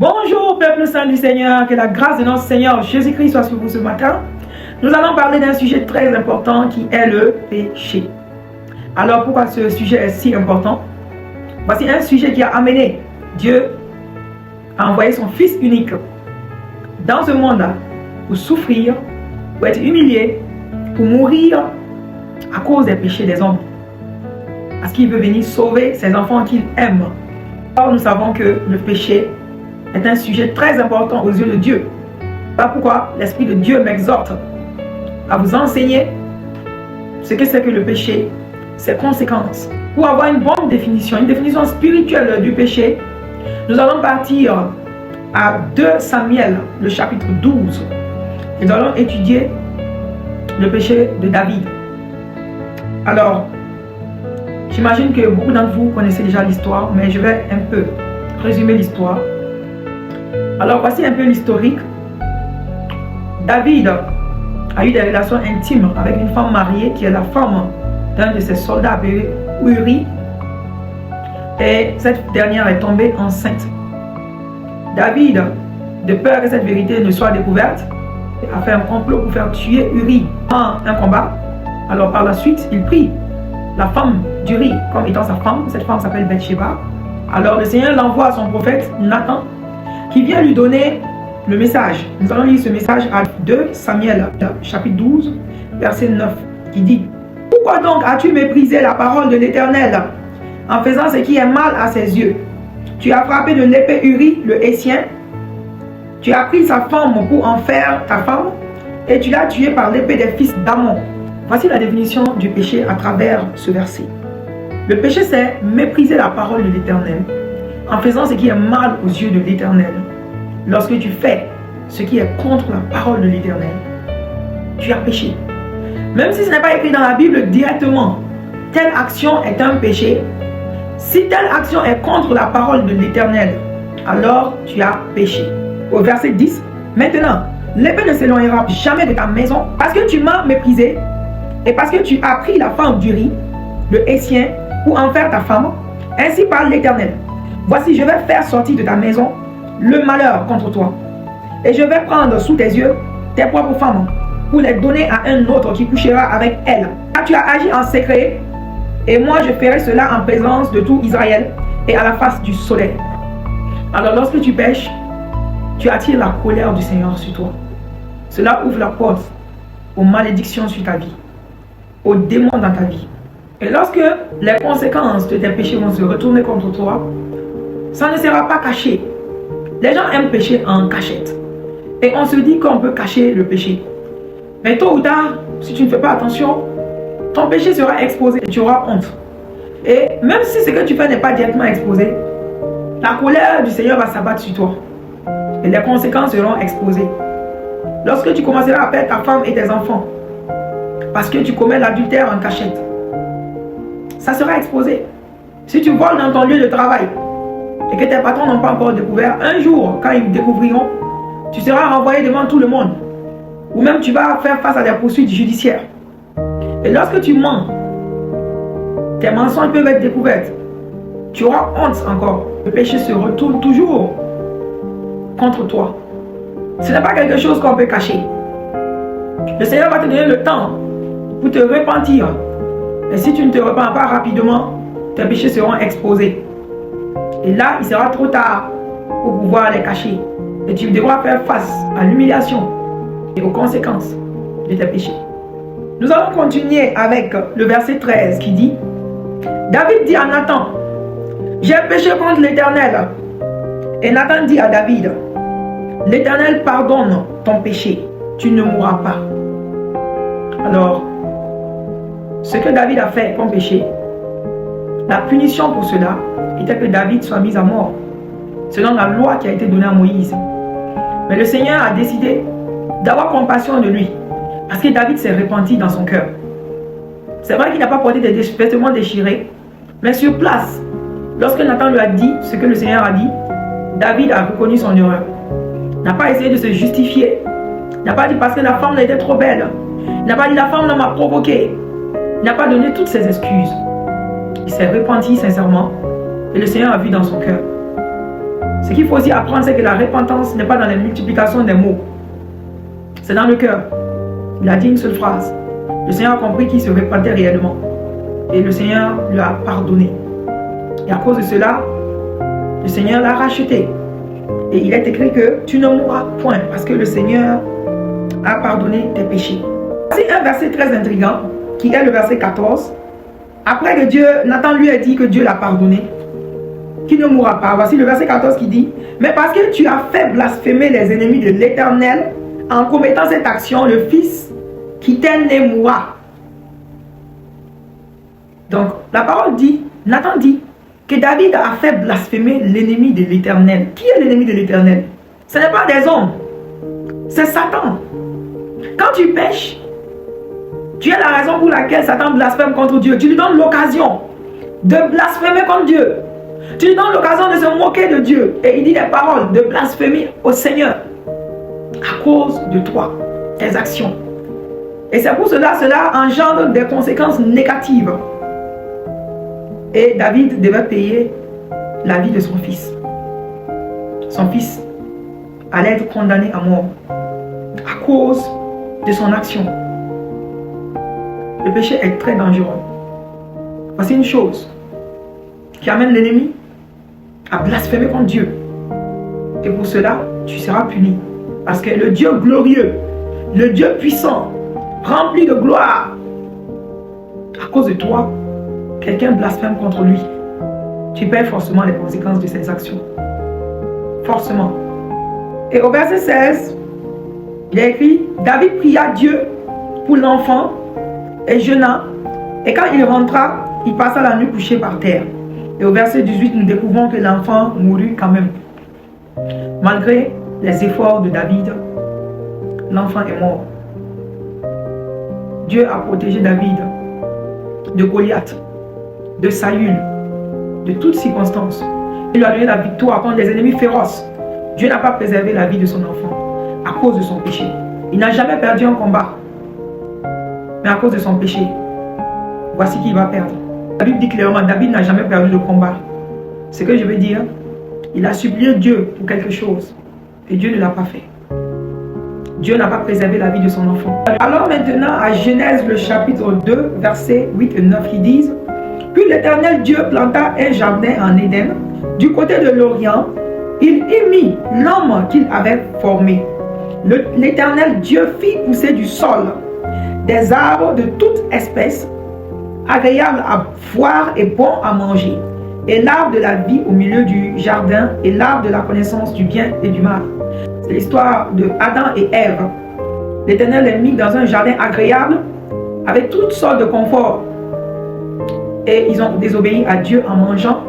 Bonjour peuple saint du Seigneur, que la grâce de notre Seigneur Jésus-Christ soit sur vous ce matin. Nous allons parler d'un sujet très important qui est le péché. Alors pourquoi ce sujet est si important? Voici un sujet qui a amené Dieu à envoyer son Fils unique dans ce monde pour souffrir, pour être humilié, pour mourir à cause des péchés des hommes. Parce qu'il veut venir sauver ses enfants qu'il aime. Or nous savons que le péché est un sujet très important aux yeux de Dieu. Voilà pourquoi l'Esprit de Dieu m'exhorte à vous enseigner ce que c'est que le péché, ses conséquences. Pour avoir une bonne définition, une définition spirituelle du péché, nous allons partir à 2 Samuel, le chapitre 12. Et nous allons étudier le péché de David. Alors, j'imagine que beaucoup d'entre vous connaissez déjà l'histoire, mais je vais un peu résumer l'histoire. Alors, voici un peu l'historique. David a eu des relations intimes avec une femme mariée qui est la femme d'un de ses soldats appelé Uri. Et cette dernière est tombée enceinte. David, de peur que cette vérité ne soit découverte, a fait un complot pour faire tuer Uri en un combat. Alors par la suite, il prit la femme d'Uri comme étant sa femme. Cette femme s'appelle Bathsheba. Alors le Seigneur l'envoie à son prophète Nathan, qui vient lui donner le message. Nous allons lire ce message à 2 Samuel, chapitre 12, verset 9, qui dit: Pourquoi donc as-tu méprisé la parole de l'Éternel en faisant ce qui est mal à ses yeux? Tu as frappé de l'épée Uri, le Hétien. Tu as pris sa femme pour en faire ta femme, et tu l'as tuée par l'épée des fils d'Ammon. Voici la définition du péché à travers ce verset. Le péché, c'est mépriser la parole de l'Éternel en faisant ce qui est mal aux yeux de l'Éternel. Lorsque tu fais ce qui est contre la parole de l'Éternel, tu as péché. Même si ce n'est pas écrit dans la Bible directement, telle action est un péché. Si telle action est contre la parole de l'Éternel, alors tu as péché. Au verset 10, maintenant, l'épée ne s'éloignera jamais de ta maison parce que tu m'as méprisé et parce que tu as pris la femme d'Uri, le Hétien, pour en faire ta femme. Ainsi parle l'Éternel. Voici, je vais faire sortir de ta maison le malheur contre toi. Et je vais prendre sous tes yeux tes propres femmes pour les donner à un autre qui couchera avec elles. Car tu as agi en secret, et moi je ferai cela en présence de tout Israël et à la face du soleil. Alors lorsque tu pêches, tu attires la colère du Seigneur sur toi. Cela ouvre la porte aux malédictions sur ta vie, aux démons dans ta vie. Et lorsque les conséquences de tes péchés vont se retourner contre toi, ça ne sera pas caché. Les gens aiment pécher en cachette. Et on se dit qu'on peut cacher le péché. Mais tôt ou tard, si tu ne fais pas attention, ton péché sera exposé et tu auras honte. Et même si ce que tu fais n'est pas directement exposé, la colère du Seigneur va s'abattre sur toi. Et les conséquences seront exposées. Lorsque tu commenceras à perdre ta femme et tes enfants, parce que tu commets l'adultère en cachette, ça sera exposé. Si tu voles dans ton lieu de travail et que tes patrons n'ont pas encore découvert, un jour, quand ils découvriront, tu seras renvoyé devant tout le monde. Ou même tu vas faire face à des poursuites judiciaires. Et lorsque tu mens, tes mensonges peuvent être découverts. Tu auras honte encore. Le péché se retourne toujours contre toi. Ce n'est pas quelque chose qu'on peut cacher. Le Seigneur va te donner le temps pour te repentir. Et si tu ne te repens pas rapidement, tes péchés seront exposés. Et là, il sera trop tard pour pouvoir les cacher. Et tu devras faire face à l'humiliation et aux conséquences de tes péchés. Nous allons continuer avec le verset 13 qui dit: David dit à Nathan: J'ai péché contre l'Éternel. Et Nathan dit à David: L'Éternel pardonne ton péché, tu ne mourras pas. Alors, ce que David a fait comme péché, la punition pour cela était que David soit mis à mort, selon la loi qui a été donnée à Moïse. Mais le Seigneur a décidé d'avoir compassion de lui, parce que David s'est repenti dans son cœur. C'est vrai qu'il n'a pas porté des vêtements déchirés, mais sur place, lorsque Nathan lui a dit ce que le Seigneur a dit, David a reconnu son erreur. N'a pas essayé de se justifier. N'a pas dit parce que la femme était trop belle. N'a pas dit la femme m'a provoqué. N'a pas donné toutes ses excuses. Il s'est repenti sincèrement et le Seigneur a vu dans son cœur. Ce qu'il faut aussi apprendre, c'est que la repentance n'est pas dans la multiplication des mots. C'est dans le cœur. Il a dit une seule phrase. Le Seigneur a compris qu'il se repentait réellement. Et le Seigneur lui a pardonné. Et à cause de cela, le Seigneur l'a racheté. Et il est écrit que tu ne mourras point parce que le Seigneur a pardonné tes péchés. C'est un verset très intriguant qui est le verset 14. Après que Nathan lui a dit que Dieu l'a pardonné, qu'il ne mourra pas. Voici le verset 14 qui dit: mais parce que tu as fait blasphémer les ennemis de l'Éternel, en commettant cette action, le Fils qui t'est né mourra. Donc, la parole dit, Nathan dit, que David a fait blasphémer l'ennemi de l'Éternel. Qui est l'ennemi de l'Éternel? Ce n'est pas des hommes, c'est Satan. Quand tu pêches, tu as la raison pour laquelle Satan blasphème contre Dieu. Tu lui donnes l'occasion de blasphémer contre Dieu. Tu lui donnes l'occasion de se moquer de Dieu. Et il dit des paroles de blasphémie au Seigneur à cause de toi, tes actions. Et c'est pour cela engendre des conséquences négatives. Et David devait payer la vie de son fils. Son fils allait être condamné à mort à cause de son action. Le péché est très dangereux. Voici une chose qui amène l'ennemi à blasphémer contre Dieu. Et pour cela, tu seras puni. Parce que le Dieu glorieux, le Dieu puissant, rempli de gloire, à cause de toi, quelqu'un blasphème contre lui. Tu paies forcément les conséquences de ses actions. Forcément. Et au verset 16, il est écrit: David pria Dieu pour l'enfant et jeûna. Et quand il rentra, il passa la nuit couché par terre. Et au verset 18, nous découvrons que l'enfant mourut quand même. Malgré les efforts de David, l'enfant est mort. Dieu a protégé David de Goliath, de Saül, de toutes circonstances. Il lui a donné la victoire contre des ennemis féroces. Dieu n'a pas préservé la vie de son enfant à cause de son péché. Il n'a jamais perdu un combat. Mais à cause de son péché, voici qu'il va perdre. La Bible dit clairement, David n'a jamais perdu le combat. Ce que je veux dire, il a supplié Dieu pour quelque chose. Et Dieu ne l'a pas fait. Dieu n'a pas préservé la vie de son enfant. Alors maintenant, à Genèse, le chapitre 2, versets 8 et 9, qui disent: puis l'Éternel Dieu planta un jardin en Éden, du côté de l'Orient. Il y mit l'homme qu'il avait formé. L'Éternel Dieu fit pousser du sol des arbres de toute espèce, agréables à voir et bons à manger, et l'arbre de la vie au milieu du jardin, et l'arbre de la connaissance du bien et du mal. C'est l'histoire de Adam et Ève. L'Éternel les mit dans un jardin agréable, avec toutes sortes de confort. Et ils ont désobéi à Dieu en mangeant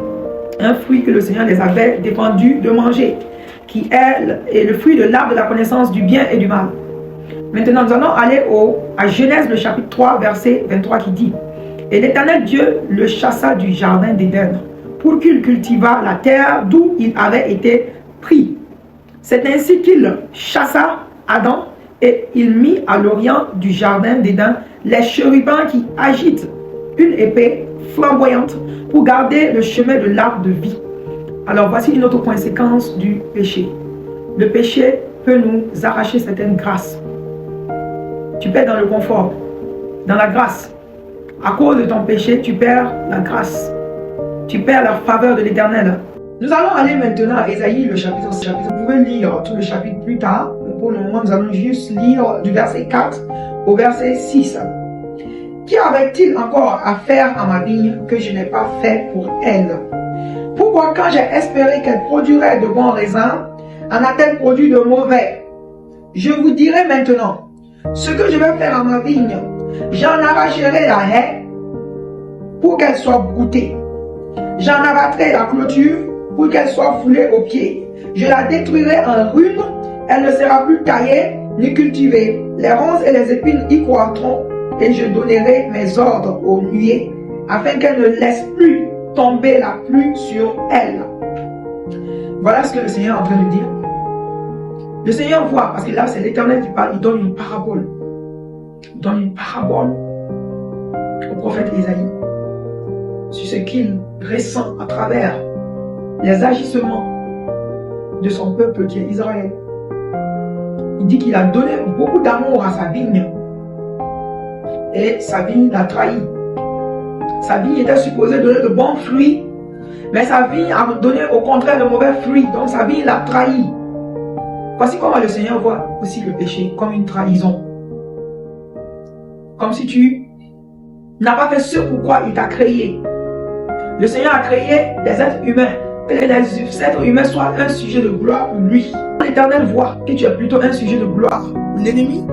un fruit que le Seigneur les avait défendu de manger, qui est le fruit de l'arbre de la connaissance du bien et du mal. Maintenant, nous allons aller à Genèse, le chapitre 3, verset 23, qui dit: et l'Éternel Dieu le chassa du jardin d'Éden, pour qu'il cultivât la terre d'où il avait été pris. C'est ainsi qu'il chassa Adam, et il mit à l'orient du jardin d'Éden les chérubins qui agitent une épée flamboyante pour garder le chemin de l'arbre de vie. Alors voici une autre conséquence du péché. Le péché peut nous arracher certaines grâces. Tu perds dans le confort, dans la grâce. À cause de ton péché, tu perds la grâce. Tu perds la faveur de l'Éternel. Nous allons aller maintenant à Ésaïe, le chapitre. Vous pouvez lire tout le chapitre plus tard. Pour le moment, nous allons juste lire du verset 4 au verset 6. Qu'y avait-il encore à faire à ma vigne que je n'ai pas fait pour elle? Pourquoi, quand j'ai espéré qu'elle produirait de bons raisins, en a-t-elle produit de mauvais? Je vous dirai maintenant ce que je vais faire à ma vigne. J'en arracherai la haie pour qu'elle soit broutée. J'en abattrai la clôture pour qu'elle soit foulée aux pieds. Je la détruirai en ruine. Elle ne sera plus taillée ni cultivée. Les ronces et les épines y croîtront. Et je donnerai mes ordres aux nuées, afin qu'elle ne laisse plus tomber la pluie sur elle. Voilà ce que le Seigneur est en train de dire. Le Seigneur voit, parce que là c'est l'Éternel qui parle, il donne une parabole. Il donne une parabole au prophète Ésaïe sur ce qu'il ressent à travers les agissements de son peuple qui est Israël. Il dit qu'il a donné beaucoup d'amour à sa vigne. Et sa vigne l'a trahi. Sa vigne était supposée donner de bons fruits, mais sa vigne a donné au contraire de mauvais fruits. Donc sa vigne l'a trahi. Voici comment le Seigneur voit aussi le péché comme une trahison. Comme si tu n'as pas fait ce pourquoi il t'a créé. Le Seigneur a créé des êtres humains. Que les êtres humains soient un sujet de gloire pour lui. L'Éternel voit que tu es plutôt un sujet de gloire pour l'ennemi.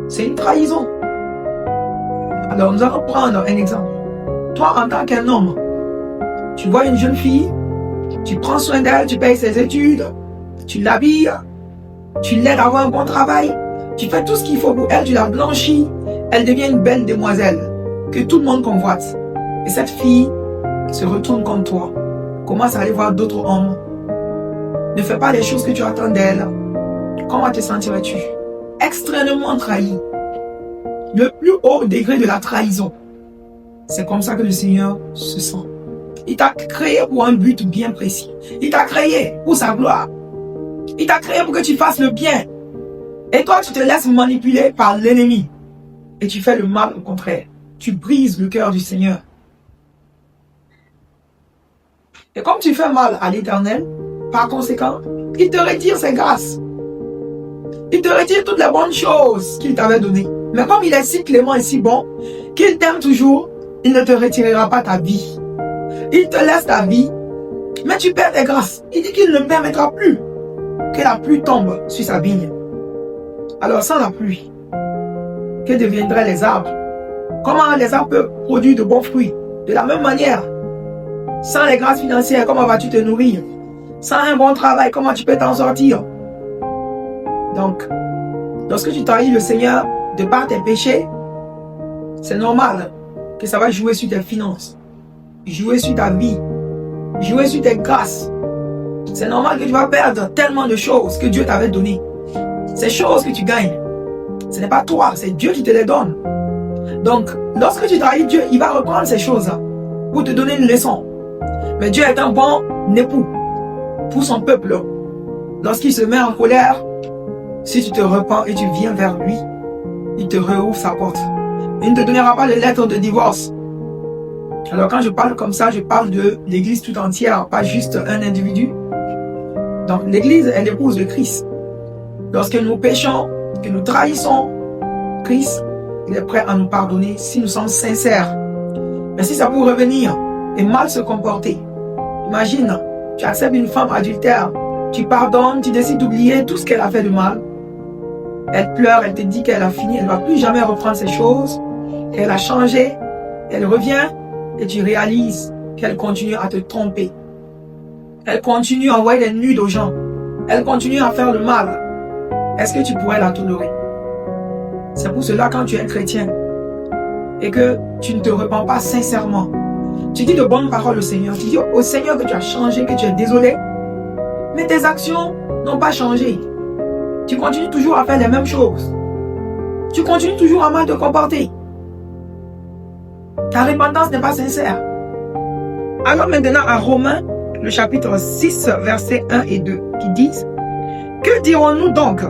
C'est une trahison. Alors nous allons prendre un exemple. Toi, en tant qu'un homme, tu vois une jeune fille, tu prends soin d'elle, tu payes ses études, tu l'habilles, tu l'aides à avoir un bon travail, tu fais tout ce qu'il faut pour elle, tu la blanchis, elle devient une belle demoiselle que tout le monde convoite. Et cette fille se retourne contre toi, commence à aller voir d'autres hommes, ne fais pas les choses que tu attends d'elle. Comment te sentirais-tu? Extrêmement trahi. Le plus haut degré de la trahison. C'est comme ça que le Seigneur se sent. Il t'a créé pour un but bien précis. Il t'a créé pour sa gloire. Il t'a créé pour que tu fasses le bien. Et toi, tu te laisses manipuler par l'ennemi. Et tu fais le mal au contraire. Tu brises le cœur du Seigneur. Et comme tu fais mal à l'Éternel, par conséquent, il te retire ses grâces. Il te retire toutes les bonnes choses qu'il t'avait données. Mais comme il est si clément et si bon, qu'il t'aime toujours, il ne te retirera pas ta vie. Il te laisse ta vie, mais tu perds tes grâces. Il dit qu'il ne permettra plus que la pluie tombe sur sa vigne. Alors sans la pluie, que deviendraient les arbres? Comment les arbres peuvent produire de bons fruits? De la même manière, sans les grâces financières, comment vas-tu te nourrir? Sans un bon travail, comment tu peux t'en sortir? Donc, lorsque tu trahis le Seigneur de par tes péchés, c'est normal que ça va jouer sur tes finances, jouer sur ta vie, jouer sur tes grâces. C'est normal que tu vas perdre tellement de choses que Dieu t'avait données. Ces choses que tu gagnes, ce n'est pas toi, c'est Dieu qui te les donne. Donc, lorsque tu trahis Dieu, il va reprendre ces choses pour te donner une leçon. Mais Dieu est un bon époux pour son peuple. Lorsqu'il se met en colère, si tu te repens et tu viens vers lui, il te rouvre sa porte. Il ne te donnera pas de lettre de divorce. Alors quand je parle comme ça, je parle de l'église tout entière, pas juste un individu. Donc l'église est l'épouse de Christ. Lorsque nous péchons, que nous trahissons Christ, il est prêt à nous pardonner si nous sommes sincères. Mais si ça pour revenir et mal se comporter, imagine, tu acceptes une femme adultère, tu pardonnes, tu décides d'oublier tout ce qu'elle a fait de mal. Elle pleure, elle te dit qu'elle a fini, elle ne va plus jamais reprendre ces choses, qu'elle a changé, elle revient et tu réalises qu'elle continue à te tromper. Elle continue à envoyer des nudes aux gens. Elle continue à faire le mal. Est-ce que tu pourrais la tolérer? C'est pour cela quand tu es chrétien et que tu ne te repens pas sincèrement, tu dis de bonnes paroles au Seigneur, tu dis au Seigneur que tu as changé, que tu es désolé, mais tes actions n'ont pas changé. Tu continues toujours à faire les mêmes choses. Tu continues toujours à mal te comporter. Ta repentance n'est pas sincère. Alors maintenant à Romains, le chapitre 6, versets 1 et 2, qui disent: que dirons-nous donc?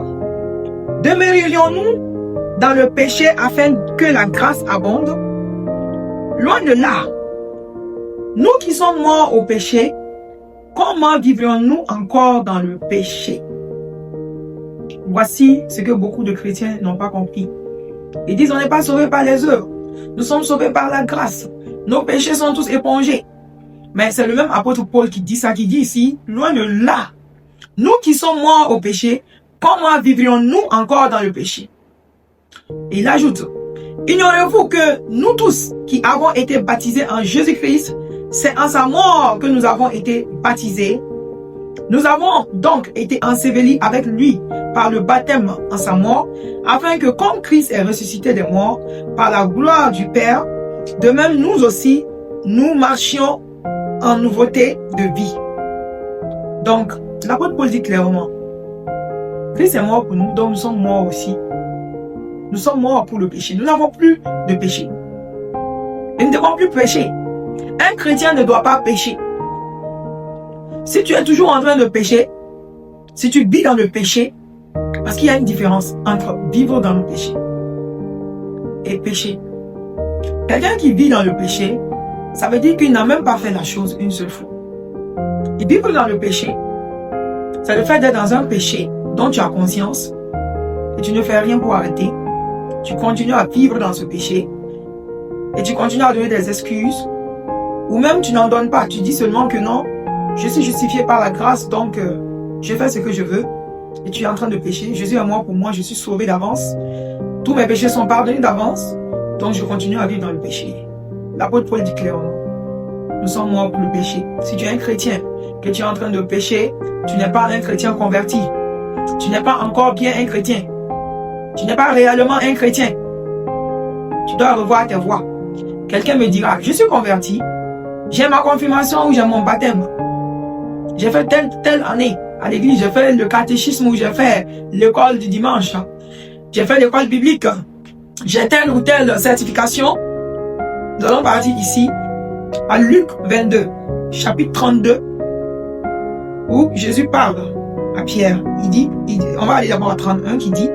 Demeurerions-nous dans le péché afin que la grâce abonde? Loin de là. Nous qui sommes morts au péché, comment vivrions-nous encore dans le péché? Voici ce que beaucoup de chrétiens n'ont pas compris. Ils disent: on n'est pas sauvés par les œuvres. Nous sommes sauvés par la grâce. Nos péchés sont tous épongés. Mais c'est le même apôtre Paul qui dit ça, qui dit ici: loin de là. Nous qui sommes morts au péché, comment vivrions-nous encore dans le péché? Et il ajoute: ignorez-vous que nous tous qui avons été baptisés en Jésus-Christ, c'est en sa mort que nous avons été baptisés. Nous avons donc été ensevelis avec lui par le baptême en sa mort, afin que comme Christ est ressuscité des morts par la gloire du Père, de même nous aussi, nous marchions en nouveauté de vie. Donc, l'apôtre Paul dit clairement: Christ est mort pour nous, donc nous sommes morts aussi. Nous sommes morts pour le péché. Nous n'avons plus de péché. Et nous ne devons plus pécher. Un chrétien ne doit pas pécher. Si tu es toujours en train de pécher, Si tu vis dans le péché, parce qu'il y a une différence entre vivre dans le péché et pécher. Quelqu'un qui vit dans le péché, ça veut dire qu'il n'a même pas fait la chose une seule fois. Et vivre dans le péché, c'est le fait d'être dans un péché dont tu as conscience et tu ne fais rien pour arrêter. Tu continues à vivre dans ce péché et tu continues à donner des excuses ou même tu n'en donnes pas. Tu dis seulement que non, je suis justifié par la grâce, donc je fais ce que je veux et tu es en train de pécher. Jésus est mort pour moi, je suis sauvé d'avance. Tous mes péchés sont pardonnés d'avance, donc je continue à vivre dans le péché. L'apôtre Paul dit clairement, nous sommes morts pour le péché. Si tu es un chrétien, que tu es en train de pécher, tu n'es pas un chrétien converti. Tu n'es pas encore bien un chrétien. Tu n'es pas réellement un chrétien. Tu dois revoir tes voies. Quelqu'un me dira, je suis converti, j'ai ma confirmation ou j'ai mon baptême. J'ai fait telle année à l'église, j'ai fait le catéchisme ou j'ai fait l'école du dimanche. J'ai fait l'école biblique. J'ai telle ou telle certification. Nous allons partir ici à Luc 22, chapitre 32, où Jésus parle à Pierre. Il dit, on va aller d'abord à 31 qui dit,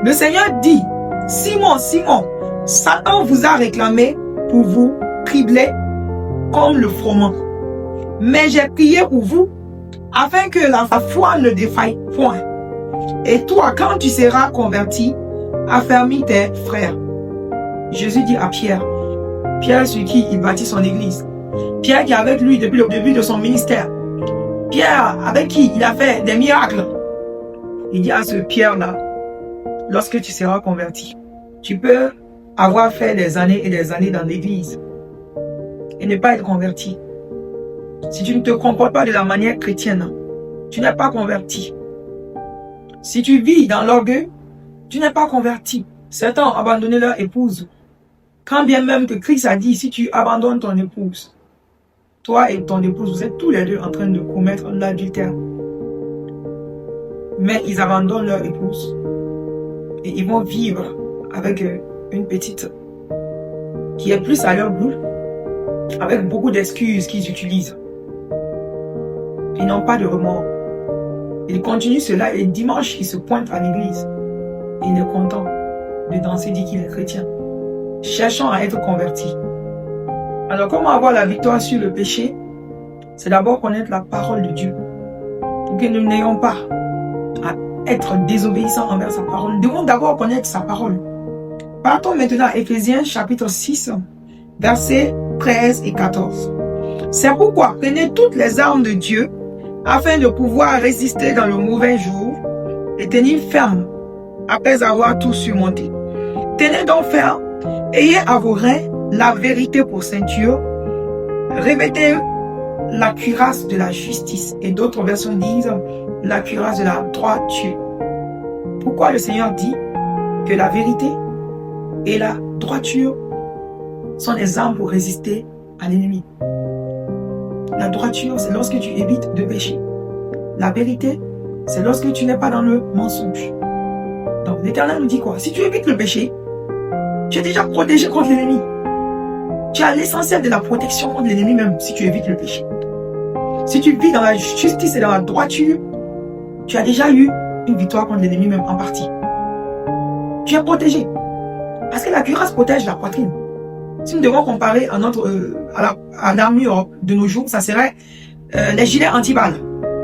le Seigneur dit, Simon, Simon, Satan vous a réclamé pour vous tribler comme le froment. Mais j'ai prié pour vous afin que la foi ne défaille point. Et toi, quand tu seras converti, affermis tes frères. Jésus dit à Pierre, Pierre sur qui il bâtit son église, Pierre qui est avec lui depuis le début de son ministère, Pierre avec qui il a fait des miracles. Il dit à ce Pierre-là, lorsque tu seras converti, tu peux avoir fait des années et des années dans l'église et ne pas être converti. Si tu ne te comportes pas de la manière chrétienne, tu n'es pas converti. Si tu vis dans l'orgueil, tu n'es pas converti. Certains ont abandonné leur épouse. Quand bien même que Christ a dit, si tu abandonnes ton épouse, toi et ton épouse, vous êtes tous les deux en train de commettre l'adultère. Mais ils abandonnent leur épouse et ils vont vivre avec une petite qui est plus à leur goût, avec beaucoup d'excuses qu'ils utilisent. Ils n'ont pas de remords. Ils continuent cela et dimanche, ils se pointent à l'église. Il est content de danser, dit qu'il est chrétien. Cherchons à être convertis. Alors, comment avoir la victoire sur le péché? C'est d'abord connaître la parole de Dieu. Pour que nous n'ayons pas à être désobéissants envers sa parole. Nous devons d'abord connaître sa parole. Partons maintenant à Éphésiens chapitre 6, versets 13 et 14. C'est pourquoi prenez toutes les armes de Dieu afin de pouvoir résister dans le mauvais jour et tenir ferme après avoir tout surmonté. Tenez donc ferme, ayez à vos reins la vérité pour ceinture, revêtez la cuirasse de la justice. Et d'autres versions disent la cuirasse de la droiture. Pourquoi le Seigneur dit que la vérité et la droiture sont des armes pour résister à l'ennemi? La droiture, c'est lorsque tu évites de pécher. La vérité, c'est lorsque tu n'es pas dans le mensonge. Donc l'Éternel nous dit quoi? Si tu évites le péché, tu es déjà protégé contre l'ennemi. Tu as l'essentiel de la protection contre l'ennemi même si tu évites le péché. Si tu vis dans la justice et dans la droiture, tu as déjà eu une victoire contre l'ennemi même en partie. Tu es protégé. Parce que la cuirasse protège la poitrine. Si nous devons comparer à l'armure de nos jours, ça serait les gilets anti-balles.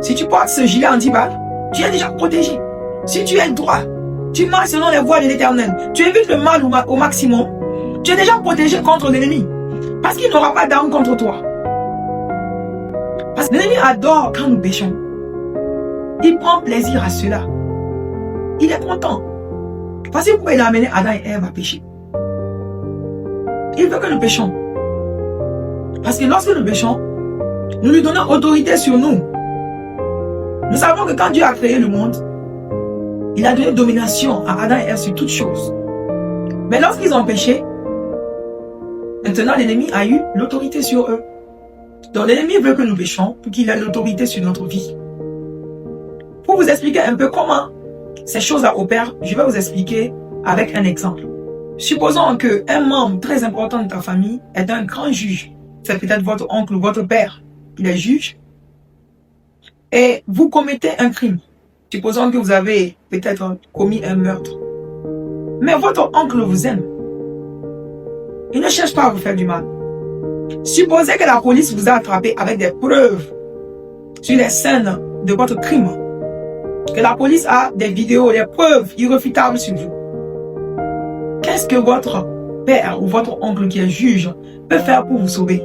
Si tu portes ce gilet anti-balles, tu es déjà protégé. Si tu es droit, tu marches selon les voies de l'Éternel, tu évites le mal au maximum, tu es déjà protégé contre l'ennemi. Parce qu'il n'aura pas d'arme contre toi. Parce que l'ennemi adore quand nous péchons. Il prend plaisir à cela. Il est content. Parce que pourquoi il a amené Adam et Ève à pécher? Il veut que nous péchons. Parce que lorsque nous péchons, nous lui donnons autorité sur nous. Nous savons que quand Dieu a créé le monde, il a donné domination à Adam et Ève sur toutes choses. Mais lorsqu'ils ont péché, maintenant l'ennemi a eu l'autorité sur eux. Donc l'ennemi veut que nous péchions pour qu'il ait l'autorité sur notre vie. Pour vous expliquer un peu comment ces choses-là opèrent, je vais vous expliquer avec un exemple. Supposons qu'un membre très important de ta famille est un grand juge. C'est peut-être votre oncle ou votre père. Il est juge. Et vous commettez un crime. Supposons que vous avez peut-être commis un meurtre. Mais votre oncle vous aime. Il ne cherche pas à vous faire du mal. Supposez que la police vous a attrapé avec des preuves sur les scènes de votre crime. Que la police a des vidéos, des preuves irréfutables sur vous. Qu'est-ce que votre père ou votre oncle qui est juge peut faire pour vous sauver?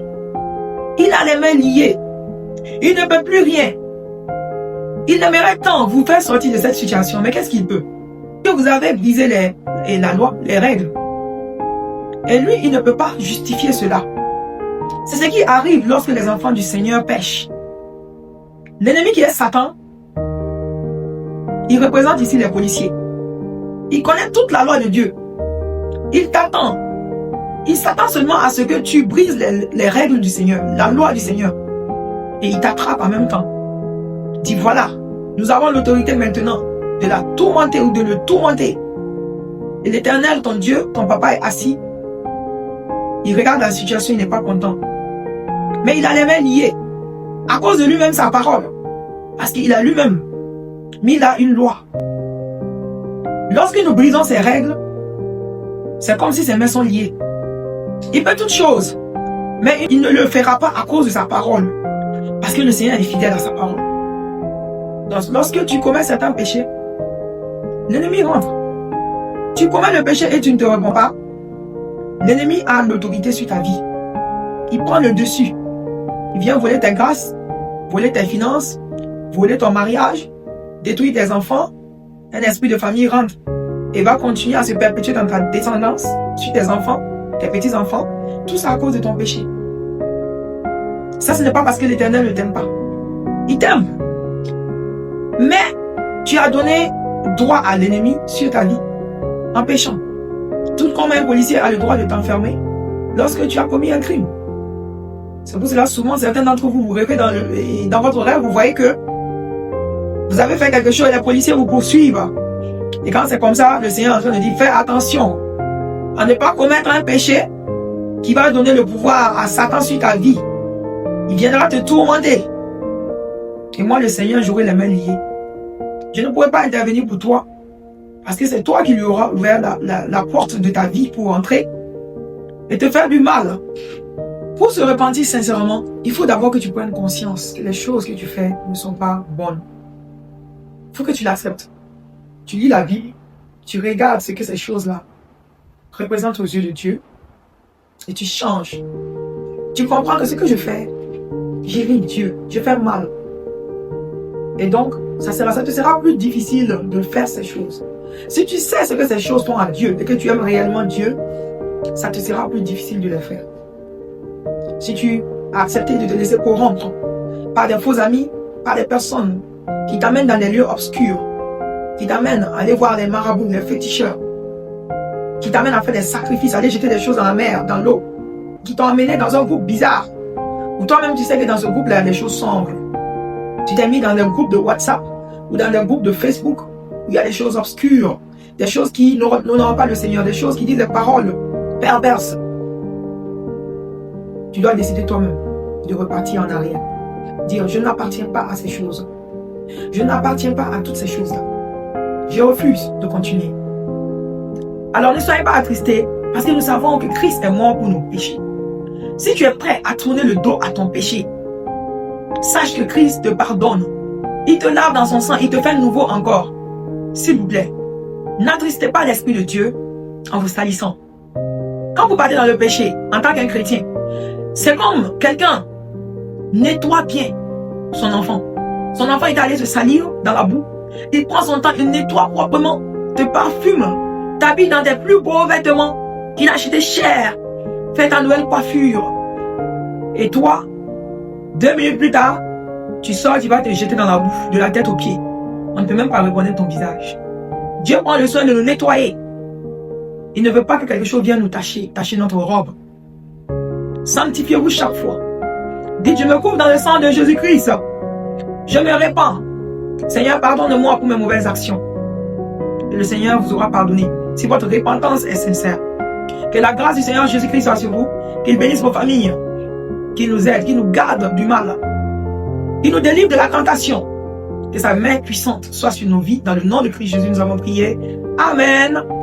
Il a les mains liées. Il ne peut plus rien. Il aimerait tant vous faire sortir de cette situation, mais qu'est-ce qu'il peut? Que vous avez brisé la loi, les règles. Et lui, il ne peut pas justifier cela. C'est ce qui arrive lorsque les enfants du Seigneur pêchent. L'ennemi qui est Satan, il représente ici les policiers. Il connaît toute la loi de Dieu. Il t'attend. Il s'attend seulement à ce que tu brises les règles du Seigneur, la loi du Seigneur. Et il t'attrape en même temps. Dis voilà, nous avons l'autorité maintenant de la tourmenter ou de le tourmenter. Et l'Éternel, ton Dieu, ton papa est assis. Il regarde la situation, il n'est pas content. Mais il a les mains liées. À cause de lui-même, sa parole. Parce qu'il a lui-même mis là une loi. Lorsque nous brisons ces règles, c'est comme si ses mains sont liées. Il peut toutes choses, mais il ne le fera pas à cause de sa parole. Parce que le Seigneur est fidèle à sa parole. Donc, lorsque tu commets certains péchés, l'ennemi rentre. Tu commets le péché et tu ne te réponds pas. L'ennemi a l'autorité sur ta vie. Il prend le dessus. Il vient voler tes grâces, voler tes finances, voler ton mariage, détruire tes enfants. Un esprit de famille rentre et va continuer à se perpétuer dans ta descendance, sur tes enfants, tes petits-enfants. Tout ça à cause de ton péché. Ça, ce n'est pas parce que l'Éternel ne t'aime pas. Il t'aime. Mais tu as donné droit à l'ennemi sur ta vie en péchant. Tout comme un policier a le droit de t'enfermer lorsque tu as commis un crime. C'est pour cela souvent certains d'entre vous rêvez dans votre rêve, vous voyez que vous avez fait quelque chose et les policiers vous poursuivent. Et quand c'est comme ça, le Seigneur est en train de dire fais attention à ne pas commettre un péché qui va donner le pouvoir à Satan sur ta vie. Il viendra te tourmenter. Et moi, le Seigneur, j'aurai les mains liées. Je ne pourrai pas intervenir pour toi. Parce que c'est toi qui lui auras ouvert la porte de ta vie pour entrer et te faire du mal. Pour se repentir sincèrement, il faut d'abord que tu prennes conscience que les choses que tu fais ne sont pas bonnes. Il faut que tu l'acceptes. Tu lis la Bible, tu regardes ce que ces choses-là représentent aux yeux de Dieu et tu changes. Tu comprends que ce que je fais, j'irrite Dieu, je fais mal. Et donc, ça te sera plus difficile de faire ces choses. Si tu sais ce que ces choses font à Dieu et que tu aimes réellement Dieu, ça te sera plus difficile de les faire. Si tu as accepté de te laisser corrompre par des faux amis, par des personnes qui t'amènent dans des lieux obscurs, qui t'amènent à aller voir les marabouts, les féticheurs, qui t'amènent à faire des sacrifices, à aller jeter des choses dans la mer, dans l'eau, qui t'ont amené dans un groupe bizarre, où toi-même tu sais que dans ce groupe-là, les choses sombres. Tu t'es mis dans des groupes de WhatsApp ou dans des groupes de Facebook où il y a des choses obscures, des choses qui n'honorent pas le Seigneur, des choses qui disent des paroles perverses. Tu dois décider toi-même de repartir en arrière. Dire, je n'appartiens pas à ces choses. Je n'appartiens pas à toutes ces choses-là. Je refuse de continuer. Alors ne soyez pas attristés parce que nous savons que Christ est mort pour nos péchés. Si tu es prêt à tourner le dos à ton péché, sache que Christ te pardonne. Il te lave dans son sang, il te fait nouveau encore. S'il vous plaît, n'attristez pas l'Esprit de Dieu en vous salissant. Quand vous partez dans le péché, en tant qu'un chrétien, c'est comme quelqu'un nettoie bien son enfant. Son enfant est allé se salir dans la boue. Il prend son temps, il nettoie proprement, te parfume, t'habille dans des plus beaux vêtements qu'il a acheté cher, fait ta nouvelle coiffure. Et toi, 2 minutes plus tard, tu sors, tu vas te jeter dans la boue, de la tête aux pieds. On ne peut même pas reconnaître ton visage. Dieu prend le soin de nous nettoyer. Il ne veut pas que quelque chose vienne nous tacher notre robe. Sanctifiez-vous chaque fois. Dites, je me couvre dans le sang de Jésus-Christ. Je me répands. Seigneur, pardonne-moi pour mes mauvaises actions. Et le Seigneur vous aura pardonné si votre repentance est sincère. Que la grâce du Seigneur Jésus-Christ soit sur vous. Qu'il bénisse vos familles. Qu'il nous aide, qu'il nous garde du mal. Qu'il nous délivre de la tentation. Que sa main puissante soit sur nos vies. Dans le nom de Christ Jésus, nous avons prié. Amen.